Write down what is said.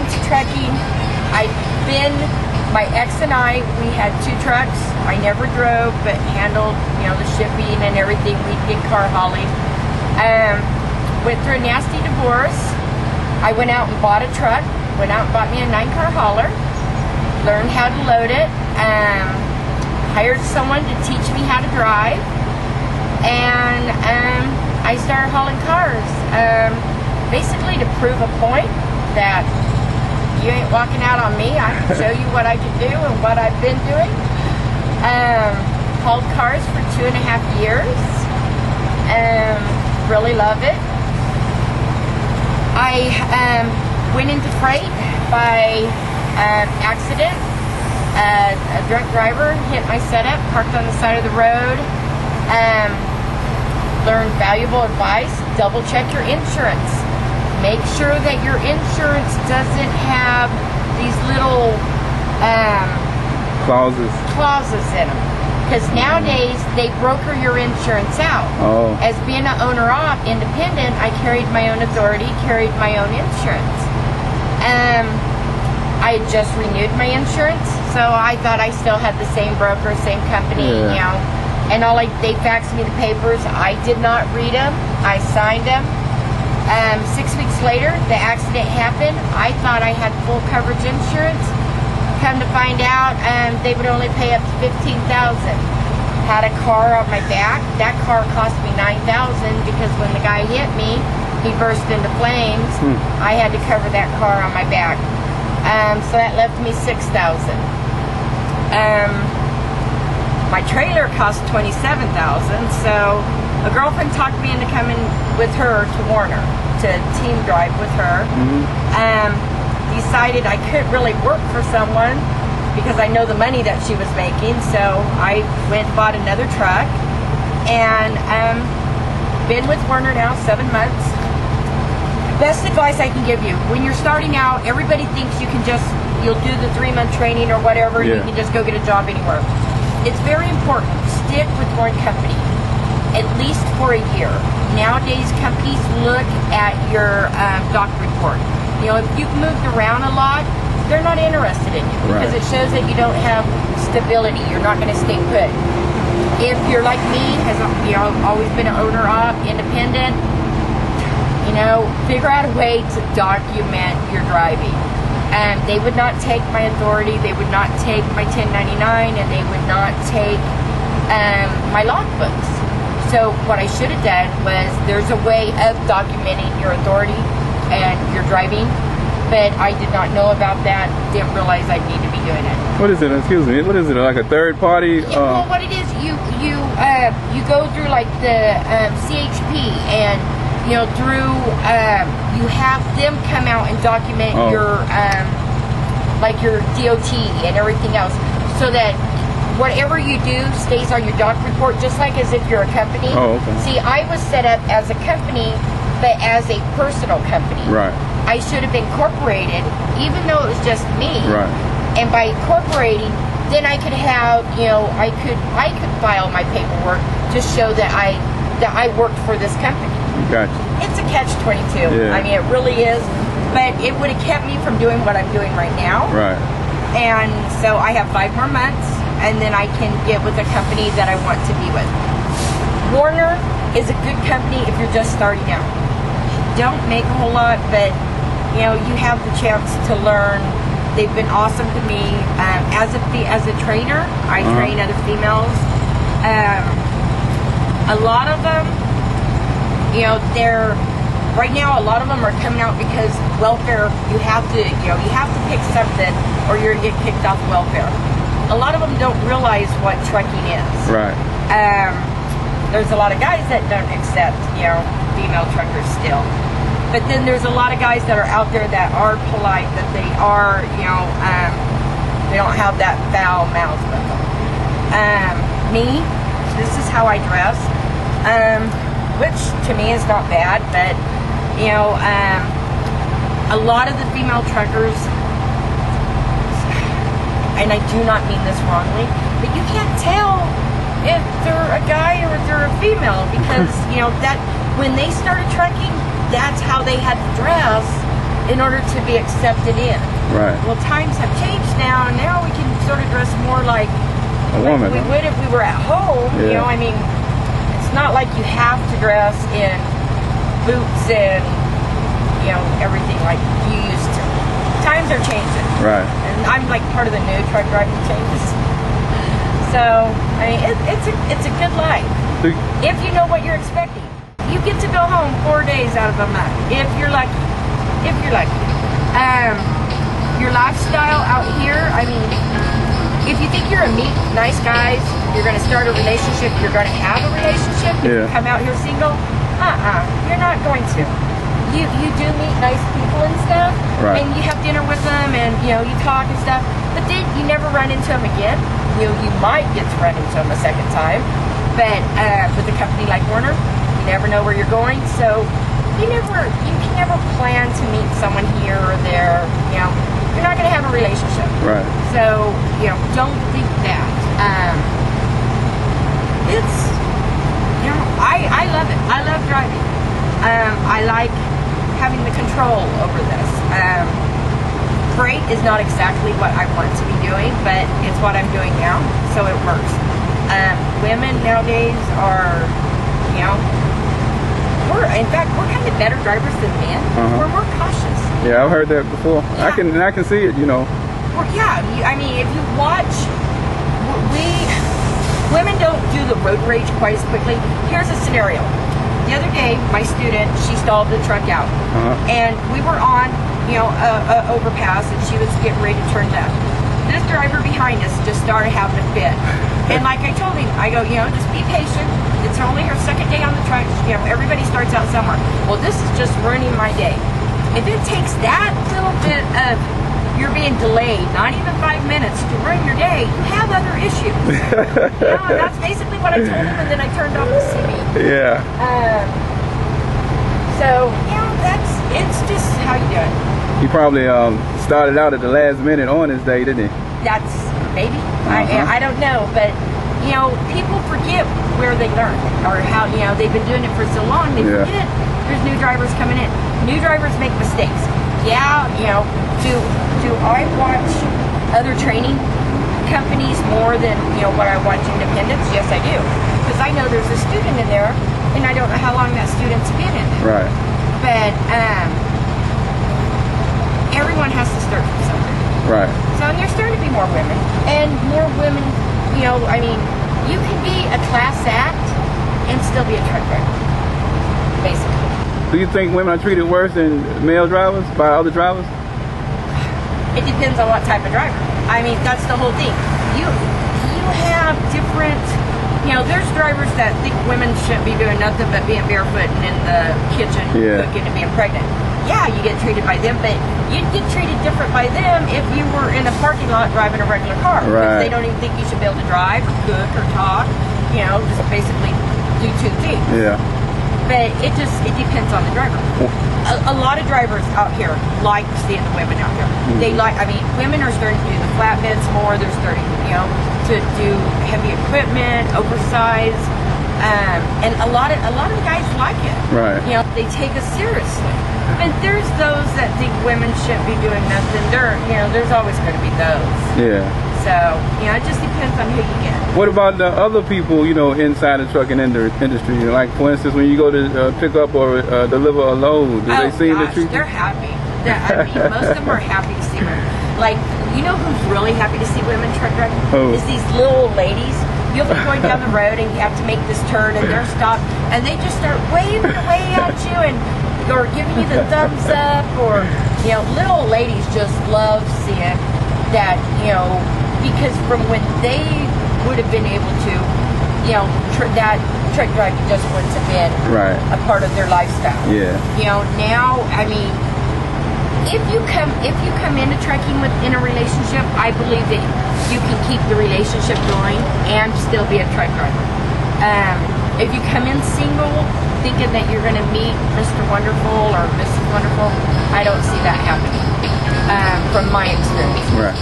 into trucking. My ex and I, we had 2 trucks. I never drove, but handled, the shipping and everything. We'd get car hauling. Went through a nasty divorce. I went out and bought a truck. Went out and bought me a 9-car hauler. Learned how to load it. Hired someone to teach me how to drive. And I started hauling cars. Basically to prove a point that you ain't walking out on me. I can show you what I can do and what I've been doing. Hauled cars for 2.5 years. Really love it. I went into freight by accident. A drunk driver hit my setup, parked on the side of the road. Learned valuable advice. Double check your insurance. Make sure that your insurance doesn't have these little clauses in them. Because nowadays, they broker your insurance out. Oh. As being an owner-op, independent, I carried my own authority, carried my own insurance. I had just renewed my insurance, so I thought I still had the same broker, same company, And they faxed me the papers. I did not read them. I signed them. 6 weeks later, the accident happened. I thought I had full coverage insurance. Come to find out, they would only pay up to $15,000. Had a car on my back. That car cost me $9,000 because when the guy hit me, he burst into flames. I had to cover that car on my back. So that left me $6,000. My trailer cost $27,000. So a girlfriend talked me into coming with her to Warner to team drive with her. Decided I couldn't really work for someone because I know the money that she was making, so I went and bought another truck and been with Warner now 7 months. Best advice I can give you, when you're starting out, everybody thinks you'll do the 3-month training or whatever, and you can just go get a job anywhere. It's very important. Stick with one company, at least for a year. Nowadays, companies look at your doc report. If you've moved around a lot, they're not interested in you because it shows that you don't have stability. You're not going to stay put. If you're like me, has always been an owner-op, independent, figure out a way to document your driving. They would not take my authority. They would not take my 1099, and they would not take my logbooks. So what I should have done was, there's a way of documenting your authority and your driving, but I did not know about that. Didn't realize I'd need to be doing it. What is it? Excuse me. What is it? Like a third party? Well, what it is, you go through like the CHP, and through you have them come out and document your like your DOT and everything else, so that whatever you do stays on your doc report, just like as if you're a company. See, I was set up as a company, but as a personal company. I should have been incorporated, even though it was just me. And by incorporating, then I could have, I could file my paperwork to show that I worked for this company. Gotcha. It's a catch-22. I mean, it really is. But it would have kept me from doing what I'm doing right now. And so I have 5 more months, and then I can get with a company that I want to be with. Warner is a good company if you're just starting out. Don't make a whole lot, but you have the chance to learn. They've been awesome to me. As a trainer, I train other females. A lot of them, they're right now. A lot of them are coming out because welfare. You have to pick something, or you're gonna get kicked off welfare. A lot of them don't realize what trucking is. There's a lot of guys that don't accept, female truckers still. But then there's a lot of guys that are out there that are polite, that they are, they don't have that foul mouth with them. Me, this is how I dress, which to me is not bad, but, a lot of the female truckers, and I do not mean this wrongly, but you can't tell if they're a guy or if they're a female, because that when they started trucking, that's how they had to dress in order to be accepted in. Right. Well, times have changed now, and now we can sort of dress more like A woman. we would if we were at home. Yeah. You know, I mean, it's not like you have to dress in boots and, you know, everything like you used to. Times are changing. Right. And I'm like part of the new truck driving changes. So, I mean, it's a good life. If you know what you're expecting. You get to go home 4 days out of a month, if you're lucky. If you're lucky. Your lifestyle out here, I mean, if you think you're a meet nice guys, you're going to start a relationship, you're going to have a relationship, if you come out here single, you're not going to. You do meet nice people and stuff, right. and you have dinner with them, and you know, you talk and stuff, but then you never run into them again. You might get to run into them a second time, but with a company like Werner, you never know where you're going, so you can never plan to meet someone here or there. You know, you're not going to have a relationship. Right. So, you know, don't think that. It's, you know, I love it. I love driving. I like having the control over this. Freight is not exactly what I want to be doing, but it's what I'm doing now, so it works. Women nowadays are, you know, in fact, we're kind of better drivers than men. We're more cautious. Yeah, I've heard that before. Yeah. I can see it, you know. Well, yeah, I mean, if you watch, women don't do the road rage quite as quickly. Here's a scenario. The other day, my student, she stalled the truck out, and we were on, you know, a overpass, and she was getting ready to turn left. This driver behind us just started having a fit, and like I told him, I go, you know, just be patient. It's only her second day on the truck. You know, everybody starts out somewhere. Well, this is just ruining my day. If it takes that little bit of you're being delayed, not even 5 minutes, to ruin your day, you have other issues. You know, and that's basically what I told him, and then I turned off the CV. Yeah. So, you know, it's just how you do it. He probably started out at the last minute on his day, didn't he? That's maybe. I don't know, but you know, people forget where they learned or how, you know, they've been doing it for so long, they forget there's new drivers coming in. New drivers make mistakes. Yeah, you know, do I watch other training companies more than, you know, what I watch independents? Yes, I do. Because I know there's a student in there, and I don't know how long that student's been in there. Right. But everyone has to start from somewhere. Right. So, and there's starting to be more women. And more women, you know, I mean, you can be a class act and still be a truck driver, basically. Do you think women are treated worse than male drivers by other drivers? It depends on what type of driver. I mean, that's the whole thing. You have different, you know, there's drivers that think women shouldn't be doing nothing but being barefoot and in the kitchen cooking and being pregnant. Yeah, you get treated by them, but you'd get treated different by them if you were in a parking lot driving a regular car. Right. Because they don't even think you should be able to drive or cook or talk, you know, just basically do two things. Yeah. But it depends on the driver. A lot of drivers out here like seeing the women out here. They like, I mean, women are starting to do the flatbeds more. They're starting, you know, to do heavy equipment, oversized, and a lot of guys like it. Right. You know, they take us seriously. And there's those that think women shouldn't be doing nothing. There's always going to be those. Yeah. So, you know, it just depends on who you get. What about the other people, you know, inside the trucking industry? Like, for instance, when you go to pick up or deliver a load, do they seem to treat you? They're happy. I mean, most of them are happy to see women. Like, you know who's really happy to see women truck driving? Who? Is these little ladies. You'll be going down the road and you have to make this turn and they're stopped and they just start waving away at you and or giving you the thumbs up, or, you know, little ladies just love seeing that, you know, because from when they would have been able to, you know, that truck driving just wouldn't have been a part of their lifestyle. Yeah. You know, now, I mean, if you come into trucking within a relationship, I believe that you can keep the relationship going and still be a truck driver. If you come in single, thinking that you're going to meet Mr. Wonderful or Mrs. Wonderful, I don't see that happening from my experience. Right.